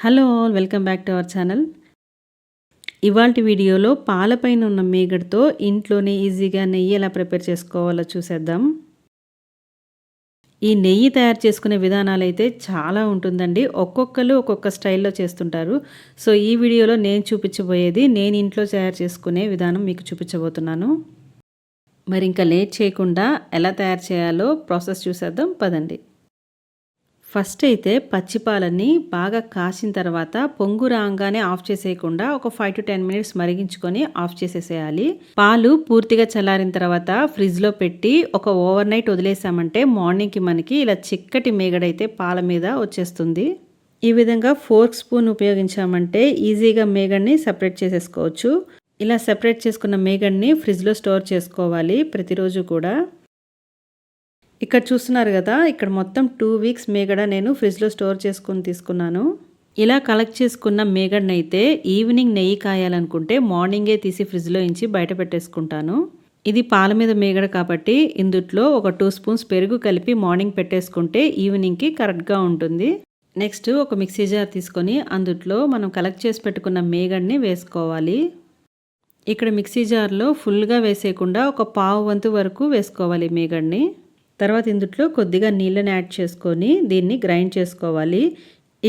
Hello all welcome back to our channel. ఇవాల్టి వీడియోలో పాలపైన ఉన్న మీగడతో ఇంట్లోనే ఈజీగా నెయ్యి ఎలా ప్రిపేర్ చేసుకోవాలో చూసేద్దాం. ఈ నెయ్యి తయారు చేసుకునే విధానాలైతే చాలా ఉంటుందండి. ఒక్కొక్కరు ఒక్కొక్క స్టైల్‌లో చేస్తుంటారు. సో ఈ వీడియోలో నేను చూపించబోయేది నేను ఇంట్లో తయారు చేసుకునే విధానం మీకు చూపించబోతున్నాను. మరి ఇంకా లేట్ చేయకుండా ఎలా తయారు చేయాలో ప్రాసెస్ చూసేద్దాం పదండి. ఫస్ట్ అయితే పచ్చి పాలని బాగా కాసిన తర్వాత పొంగు రాగానే ఆఫ్ చేసేయకుండా ఒక 5 to 10 మినిట్స్ మరిగించుకొని ఆఫ్ చేసేసేయాలి. పాలు పూర్తిగా చల్లారిన తర్వాత ఫ్రిడ్జ్లో పెట్టి ఒక ఓవర్ నైట్ వదిలేసామంటే మార్నింగ్కి మనకి ఇలా చిక్కటి మేగడైతే పాల మీద వచ్చేస్తుంది. ఈ విధంగా ఫోర్క్ స్పూన్ ఉపయోగించామంటే ఈజీగా మేగడ్ని సెపరేట్ చేసేసుకోవచ్చు. ఇలా సెపరేట్ చేసుకున్న మేగడ్ని ఫ్రిడ్జ్లో స్టోర్ చేసుకోవాలి ప్రతిరోజు కూడా. ఇక్కడ చూస్తున్నారు కదా, ఇక్కడ మొత్తం 2 వీక్స్ మేగడ నేను ఫ్రిడ్జ్లో స్టోర్ చేసుకుని తీసుకున్నాను. ఇలా కలెక్ట్ చేసుకున్న మేగడనైతే ఈవినింగ్ నెయ్యి కాయాలనుకుంటే మార్నింగే తీసి ఫ్రిడ్జ్లో ఇంచి బయట పెట్టేసుకుంటాను. ఇది పాల మీద మేగడ కాబట్టి ఇందుట్లో ఒక 2 స్పూన్స్ పెరుగు కలిపి మార్నింగ్ పెట్టేసుకుంటే ఈవినింగ్కి కరెక్ట్గా ఉంటుంది. నెక్స్ట్ ఒక మిక్సీ జార్ తీసుకొని అందుట్లో మనం కలెక్ట్ చేసి పెట్టుకున్న మేగడ్ని వేసుకోవాలి. ఇక్కడ మిక్సీ జార్లో ఫుల్గా వేసేయకుండా ఒక పావు వంతు వరకు వేసుకోవాలి మేగడ్ని. తర్వాత ఇందుట్లో కొద్దిగా నీళ్ళని యాడ్ చేసుకొని దీన్ని గ్రైండ్ చేసుకోవాలి.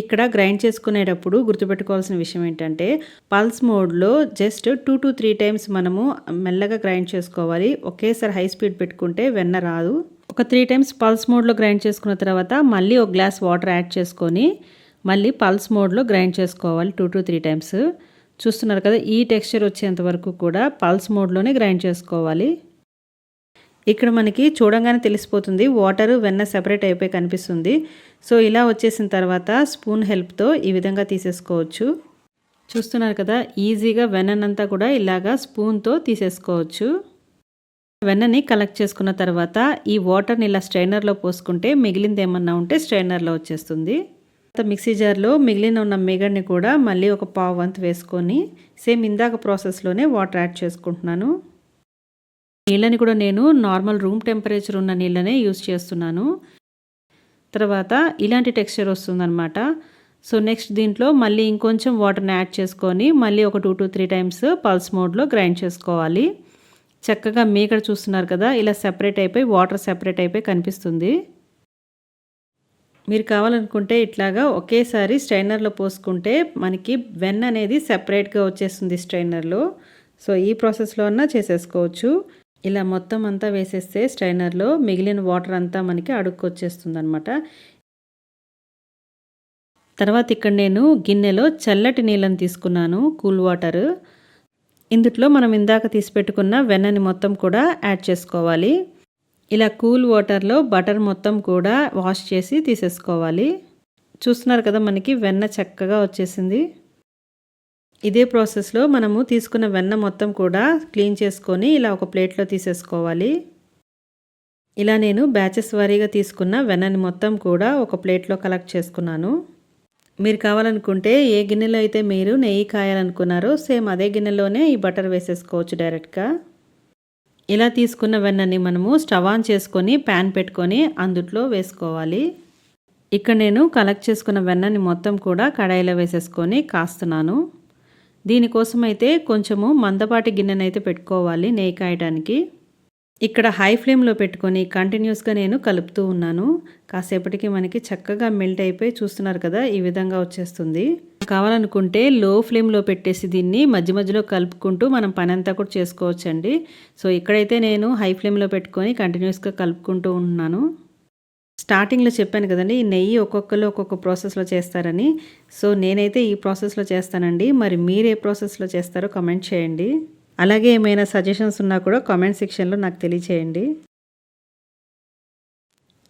ఇక్కడ గ్రైండ్ చేసుకునేటప్పుడు గుర్తుపెట్టుకోవాల్సిన విషయం ఏంటంటే పల్స్ మోడ్లో జస్ట్ 2 to 3 టైమ్స్ మనము మెల్లగా గ్రైండ్ చేసుకోవాలి. ఒకేసారి హై స్పీడ్ పెట్టుకుంటే వెన్న రాదు. ఒక 3 టైమ్స్ పల్స్ మోడ్లో గ్రైండ్ చేసుకున్న తర్వాత మళ్ళీ ఒక గ్లాస్ వాటర్ యాడ్ చేసుకొని మళ్ళీ పల్స్ మోడ్లో గ్రైండ్ చేసుకోవాలి 2 to 3 టైమ్స్. చూస్తున్నారు కదా, ఈ టెక్స్చర్ వచ్చేంత వరకు కూడా పల్స్ మోడ్లోనే గ్రైండ్ చేసుకోవాలి. ఇక్కడ మనకి చూడంగానే తెలిసిపోతుంది, వాటర్ వెన్న సెపరేట్ అయిపోయి కనిపిస్తుంది. సో ఇలా వచ్చేసిన తర్వాత స్పూన్ హెల్ప్తో ఈ విధంగా తీసేసుకోవచ్చు. చూస్తున్నారు కదా, ఈజీగా వెన్ననంతా కూడా ఇలాగా స్పూన్తో తీసేసుకోవచ్చు. వెన్నని కలెక్ట్ చేసుకున్న తర్వాత ఈ వాటర్ని ఇలా స్ట్రైనర్లో పోసుకుంటే మిగిలింది ఏమన్నా ఉంటే స్ట్రైనర్లో వచ్చేస్తుంది. మిక్సీ జార్లో మిగిలిన ఉన్న మేగడ్ని కూడా మళ్ళీ ఒక పావు వంతు వేసుకొని సేమ్ ఇందాక ప్రాసెస్లోనే వాటర్ యాడ్ చేసుకుంటున్నాను. నీళ్ళని కూడా నేను నార్మల్ రూమ్ టెంపరేచర్ ఉన్న నీళ్ళనే యూస్ చేస్తున్నాను. తర్వాత ఇలాంటి టెక్స్చర్ వస్తుందన్నమాట. సో నెక్స్ట్ దీంట్లో మళ్ళీ ఇంకొంచెం వాటర్ని యాడ్ చేసుకొని మళ్ళీ ఒక 2 to 3 టైమ్స్ పల్స్ మోడ్లో గ్రైండ్ చేసుకోవాలి. చక్కగా మీగడ చూస్తున్నారు కదా, ఇలా సెపరేట్ అయిపోయి వాటర్ సెపరేట్ అయిపోయి కనిపిస్తుంది. మీరు కావాలనుకుంటే ఇట్లాగా ఒకేసారి స్ట్రైనర్లో పోసుకుంటే మనకి వెన్న అనేది సెపరేట్గా వచ్చేస్తుంది స్ట్రైనర్లో. సో ఈ ప్రాసెస్లో అన్నా చేసేసుకోవచ్చు. ఇలా మొత్తం అంతా వేసేస్తే స్ట్రైనర్లో మిగిలిన వాటర్ అంతా మనకి అడుక్కొచ్చేస్తుంది అనమాట. తర్వాత ఇక్కడ నేను గిన్నెలో చల్లటి నీళ్ళని తీసుకున్నాను, కూల్ వాటర్. ఇందులో మనం ఇందాక తీసి పెట్టుకున్న వెన్నని మొత్తం కూడా యాడ్ చేసుకోవాలి. ఇలా కూల్ వాటర్లో బటర్ మొత్తం కూడా వాష్ చేసి తీసేసుకోవాలి. చూస్తున్నారు కదా, మనకి వెన్న చక్కగా వచ్చేసింది. ఇదే ప్రాసెస్లో మనము తీసుకున్న వెన్న మొత్తం కూడా క్లీన్ చేసుకొని ఇలా ఒక ప్లేట్లో తీసేసుకోవాలి. ఇలా నేను బ్యాచెస్ వారీగా తీసుకున్న వెన్నని మొత్తం కూడా ఒక ప్లేట్లో కలెక్ట్ చేసుకున్నాను. మీరు కావాలనుకుంటే ఏ గిన్నెలో అయితే మీరు నెయ్యి కాయాలనుకున్నారో సేమ్ అదే గిన్నెలోనే ఈ బటర్ వేసేసుకోవచ్చు డైరెక్ట్గా. ఇలా తీసుకున్న వెన్నని మనము స్టవ్ ఆన్ చేసుకొని ప్యాన్ పెట్టుకొని అందుట్లో వేసుకోవాలి. ఇక్కడ నేను కలెక్ట్ చేసుకున్న వెన్నని మొత్తం కూడా కడాయిలో వేసేసుకొని కాస్తున్నాను. దీనికోసం అయితే కొంచెము మందపాటి గిన్నెనైతే పెట్టుకోవాలి నెయ్యి కాయడానికి. ఇక్కడ హై ఫ్లేమ్లో పెట్టుకొని కంటిన్యూస్గా నేను కలుపుతూ ఉన్నాను. కాసేపటికి మనకి చక్కగా మెల్ట్ అయిపోయి చూస్తున్నారు కదా, ఈ విధంగా వచ్చేస్తుంది. కావాలనుకుంటే లో ఫ్లేమ్లో పెట్టేసి దీన్ని మధ్య మధ్యలో కలుపుకుంటూ మనం పని అంతా కూడా చేసుకోవచ్చండి. సో ఇక్కడైతే నేను హై ఫ్లేమ్లో పెట్టుకొని కంటిన్యూస్గా కలుపుకుంటూ ఉన్నాను. స్టార్టింగ్లో చెప్పాను కదండి, ఈ నెయ్యి ఒక్కొక్కరు ఒక్కొక్క ప్రాసెస్లో చేస్తారని. సో నేనైతే ఈ ప్రాసెస్లో చేస్తానండి. మరి మీరు ఏ ప్రాసెస్లో చేస్తారో కమెంట్ చేయండి. అలాగే ఏమైనా సజెషన్స్ ఉన్నా కూడా కామెంట్ సెక్షన్లో నాకు తెలియచేయండి.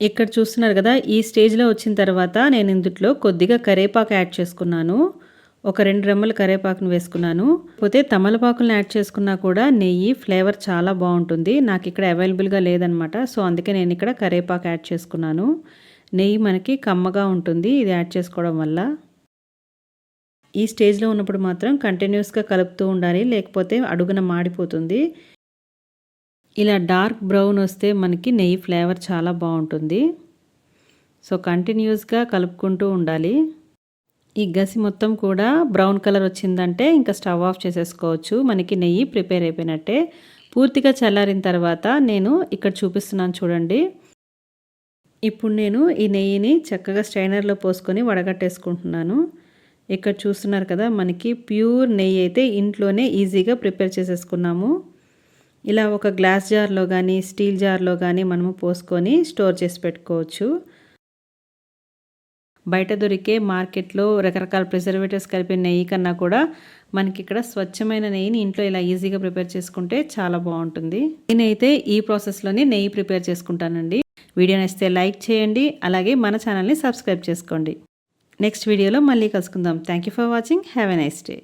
ఇక్కడ చూస్తున్నారు కదా, ఈ స్టేజ్లో వచ్చిన తర్వాత నేను ఇందులో కొద్దిగా కరివేపాకు యాడ్ చేసుకున్నాను. ఒక 2 రెమ్మల కరివేపాకును వేసుకున్నాను. పోతే తమలపాకులను యాడ్ చేసుకున్నా కూడా నెయ్యి ఫ్లేవర్ చాలా బాగుంటుంది. నాకు ఇక్కడ అవైలబుల్గా లేదనమాట. సో అందుకే నేను ఇక్కడ కరివేపాకు యాడ్ చేసుకున్నాను. నెయ్యి మనకి కమ్మగా ఉంటుంది ఇది యాడ్ చేసుకోవడం వల్ల. ఈ స్టేజ్లో ఉన్నప్పుడు మాత్రం కంటిన్యూస్గా కలుపుతూ ఉండాలి, లేకపోతే అడుగున మాడిపోతుంది. ఇలా డార్క్ బ్రౌన్ వస్తే మనకి నెయ్యి ఫ్లేవర్ చాలా బాగుంటుంది. సో కంటిన్యూస్గా కలుపుకుంటూ ఉండాలి. ఈ గసి మొత్తం కూడా బ్రౌన్ కలర్ వచ్చిందంటే ఇంకా స్టవ్ ఆఫ్ చేసేసుకోవచ్చు. మనకి నెయ్యి ప్రిపేర్ అయిపోయినట్టే. పూర్తిగా చల్లారిన తర్వాత నేను ఇక్కడ చూపిస్తున్నాను చూడండి. ఇప్పుడు నేను ఈ నెయ్యిని చక్కగా స్ట్రైనర్లో పోసుకొని వడగట్టేసుకుంటున్నాను. ఇక్కడ చూస్తున్నారు కదా, మనకి ప్యూర్ నెయ్యి అయితే ఇంట్లోనే ఈజీగా ప్రిపేర్ చేసేసుకున్నాము. ఇలా ఒక గ్లాస్ జార్లో కానీ స్టీల్ జార్లో కానీ మనము పోసుకొని స్టోర్ చేసి పెట్టుకోవచ్చు. బయట దొరికే మార్కెట్లో రకరకాల ప్రిజర్వేటివ్స్ కలిపిన నెయ్యి కన్నా కూడా మనకి ఇక్కడ స్వచ్ఛమైన నెయ్యిని ఇంట్లో ఇలా ఈజీగా ప్రిపేర్ చేసుకుంటే చాలా బాగుంటుంది. నేనైతే ఈ ప్రాసెస్లోనే నెయ్యి ప్రిపేర్ చేసుకుంటానండి. వీడియో నచ్చితే లైక్ చేయండి, అలాగే మన ఛానల్ని సబ్స్క్రైబ్ చేసుకోండి. నెక్స్ట్ వీడియోలో మళ్ళీ కలుసుకుందాం. Thank you for watching. Have a nice day.